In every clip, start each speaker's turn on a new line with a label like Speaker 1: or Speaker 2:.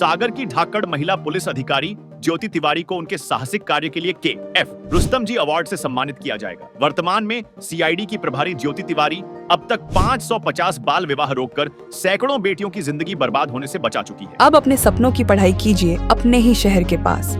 Speaker 1: सागर की धाकड़ महिला पुलिस अधिकारी ज्योति तिवारी को उनके साहसिक कार्य के लिए KF रुस्तम जी अवार्ड से सम्मानित किया जाएगा। वर्तमान में CID की प्रभारी ज्योति तिवारी अब तक 550 बाल विवाह रोककर सैकड़ों बेटियों की जिंदगी बर्बाद होने से बचा चुकी है।
Speaker 2: अब अपने सपनों की पढ़ाई कीजिए अपने ही शहर के पास।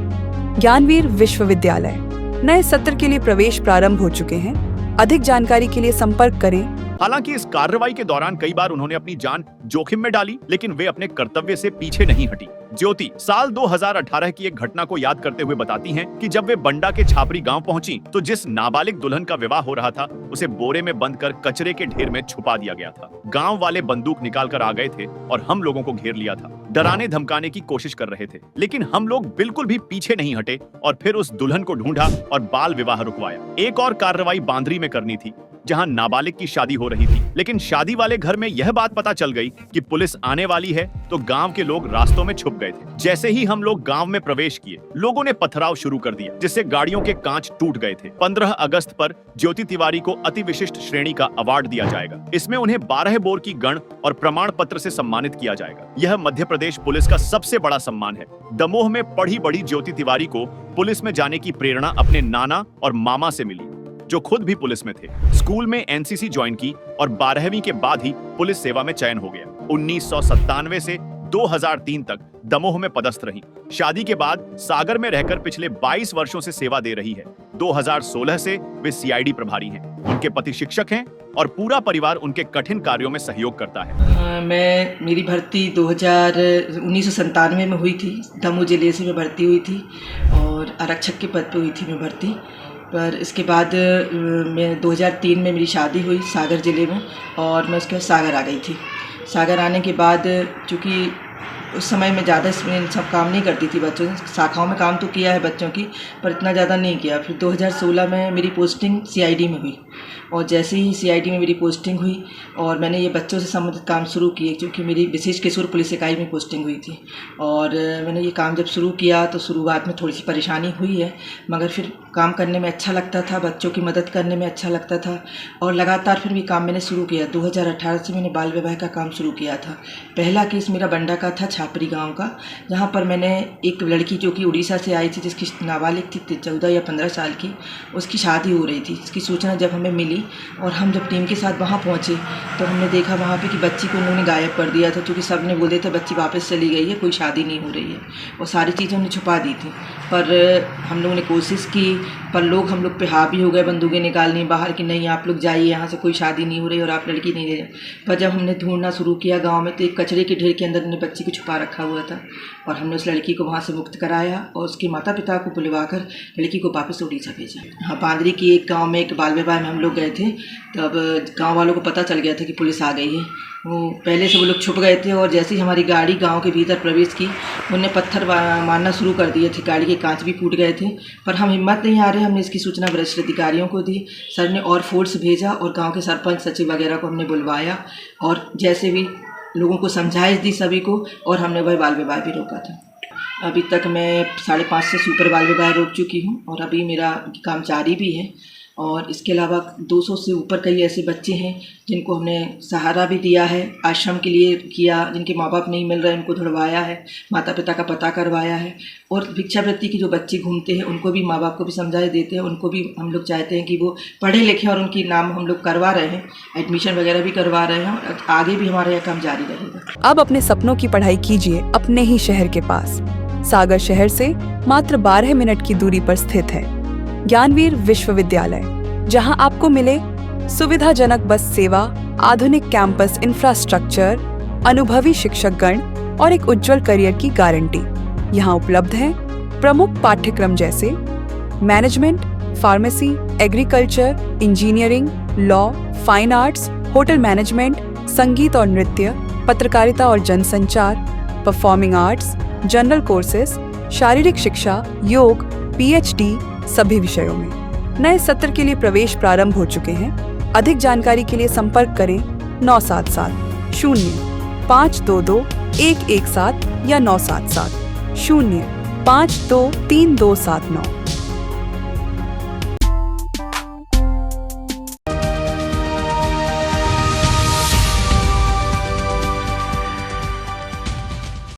Speaker 2: ज्ञानवीर विश्वविद्यालय नए सत्र के लिए प्रवेश प्रारंभ हो चुके हैं। अधिक जानकारी के लिए संपर्क करें।
Speaker 1: हालांकि इस कार्रवाई के दौरान कई बार उन्होंने अपनी जान जोखिम में डाली, लेकिन वे अपने कर्तव्य से पीछे नहीं हटी। ज्योति साल 2018 की एक घटना को याद करते हुए बताती हैं कि जब वे बंडा के छापरी गांव पहुंची तो जिस नाबालिग दुल्हन का विवाह हो रहा था उसे बोरे में बंद कर कचरे के ढेर में छुपा दिया गया था। गांव वाले बंदूक निकाल कर आ गए थे और हम लोगों को घेर लिया था। डराने धमकाने की कोशिश कर रहे थे, लेकिन हम लोग बिल्कुल भी पीछे नहीं हटे और फिर उस दुल्हन को ढूंढा और बाल विवाह रुकवाया। एक और कार्रवाई बांद्री में करनी थी, जहां नाबालिग की शादी हो रही थी, लेकिन शादी वाले घर में यह बात पता चल गई कि पुलिस आने वाली है तो गांव के लोग रास्तों में छुप गए थे। जैसे ही हम लोग गांव में प्रवेश किए, लोगों ने पथराव शुरू कर दिया, जिससे गाड़ियों के कांच टूट गए थे। 15 अगस्त पर ज्योति तिवारी को अति विशिष्ट श्रेणी का अवार्ड दिया जाएगा। इसमें उन्हें 12 बोर की गण और प्रमाण पत्र से सम्मानित किया जाएगा। यह मध्य प्रदेश पुलिस का सबसे बड़ा सम्मान है। दमोह में पढ़ी बड़ी ज्योति तिवारी को पुलिस में जाने की प्रेरणा अपने नाना और मामा से मिली, जो खुद भी पुलिस में थे। स्कूल में NCC ज्वाइन की और 12वीं के बाद ही पुलिस सेवा में चयन हो गया। 1997 से 2003 तक दमोह में पदस्थ रही। शादी के बाद सागर में रहकर पिछले 22 वर्षों से सेवा दे रही है। 2016 से वे CID प्रभारी हैं। उनके पति शिक्षक हैं और पूरा परिवार उनके कठिन कार्यों में सहयोग करता है।
Speaker 3: मेरी भर्ती 1997 में हुई थी। दमोह जिले से मैं भर्ती हुई थी और आरक्षक के पद पे हुई थी मैं भर्ती। पर इसके बाद मैं 2003 में मेरी शादी हुई सागर ज़िले में और मैं उसके बाद सागर आ गई थी। सागर आने के बाद चूँकि उस समय मैं ज़्यादा इसमें सब काम नहीं करती थी, बच्चों शाखाओं में काम तो किया है बच्चों की, पर इतना ज़्यादा नहीं किया। फिर 2016 में मेरी पोस्टिंग CID में हुई और जैसे ही CID में मेरी पोस्टिंग हुई और मैंने ये बच्चों से संबंधित काम शुरू किए, क्योंकि मेरी विशेष किशोर पुलिस इकाई में पोस्टिंग हुई थी। और मैंने ये काम जब शुरू किया तो शुरुआत में थोड़ी सी परेशानी हुई है, मगर फिर काम करने में अच्छा लगता था, बच्चों की मदद करने में अच्छा लगता था और लगातार फिर भी काम मैंने शुरू किया। 2018 से मैंने बाल विवाह का काम शुरू किया था। पहला केस मेरा बंडा का था, छापरी गांव का, जहां पर मैंने एक लड़की जो कि उड़ीसा से आई थी, जिसकी नाबालिग थी 14 या 15 साल की, उसकी शादी हो रही थी। इसकी सूचना जब हमें मिली और हम जब टीम के साथ वहां पहुंचे तो हमने देखा वहां पे कि बच्ची को उन्होंने गायब कर दिया था, क्योंकि सब ने बोले थे बच्ची वापस चली गई है, कोई शादी नहीं हो रही है, और सारी चीज़ें हमने छुपा दी थी। पर हम लोगों ने कोशिश की, पर लोग हम लोग पे हावी हो गए बंदूकें निकालनी बाहर कि नहीं आप लोग जाइए, यहाँ से कोई शादी नहीं हो रही और आप लड़की नहीं ले रहे। पर जब हमने ढूंढना शुरू किया गांव में तो एक कचरे के ढेर के अंदर उन्होंने बच्ची को छुपा रखा हुआ था और हमने उस लड़की को वहाँ से मुक्त कराया और उसके माता पिता को बुलवाकर लड़की को वापस उड़ीसा भेजा। हाँ, बांद्री की एक गाँव में एक बाल विवाह में हम लोग गए थे, तब गाँव वालों को पता चल गया था कि पुलिस आ गई है। वो पहले से वो लोग छुप गए थे और जैसे ही हमारी गाड़ी गांव के भीतर प्रवेश की, उन्होंने पत्थर मारना शुरू कर दिए थे। गाड़ी के कांच भी फूट गए थे, पर हम हिम्मत नहीं हारे। हमने इसकी सूचना वरिष्ठ अधिकारियों को दी। सर ने और फोर्स भेजा और गांव के सरपंच सचिव वगैरह को हमने बुलवाया और जैसे भी लोगों को समझाइश दी सभी को, और हमने वह बाल विवाह भी रोका था। अभी तक मैं 5.5 से ऊपर बाल विवाह रोक चुकी हूँ और अभी मेरा काम जारी भी है। और इसके अलावा 200 से ऊपर कई ऐसे बच्चे हैं जिनको हमने सहारा भी दिया है, आश्रम के लिए किया, जिनके माँ बाप नहीं मिल रहे उनको ढुड़वाया है, माता पिता का पता करवाया है। और भिक्षावृत्ति की जो बच्चे घूमते हैं उनको भी माँ बाप को भी समझा देते हैं, उनको भी हम लोग चाहते हैं कि वो पढ़े लिखें और उनकी नाम हम लोग करवा रहे हैं, एडमिशन वगैरह भी करवा रहे हैं और आगे भी हमारा यह काम जारी रहेगा।
Speaker 2: अब अपने सपनों की पढ़ाई कीजिए अपने ही शहर के पास। सागर शहर से मात्र 12 मिनट की दूरी पर स्थित है ज्ञानवीर विश्वविद्यालय, जहां आपको मिले सुविधाजनक बस सेवा, आधुनिक कैंपस इंफ्रास्ट्रक्चर, अनुभवी शिक्षकगण और एक उज्जवल करियर की गारंटी। यहां उपलब्ध है प्रमुख पाठ्यक्रम जैसे management, pharmacy, agriculture, engineering, law, fine arts, hotel management, संगीत और नृत्य, पत्रकारिता और जनसंचार, परफॉर्मिंग आर्ट्स, जनरल कोर्सेज, शारीरिक शिक्षा, योग, PhD सभी विषयों में। नए सत्र के लिए प्रवेश प्रारंभ हो चुके हैं। अधिक जानकारी के लिए संपर्क करें 977 0 522 117 या 977 0 523279।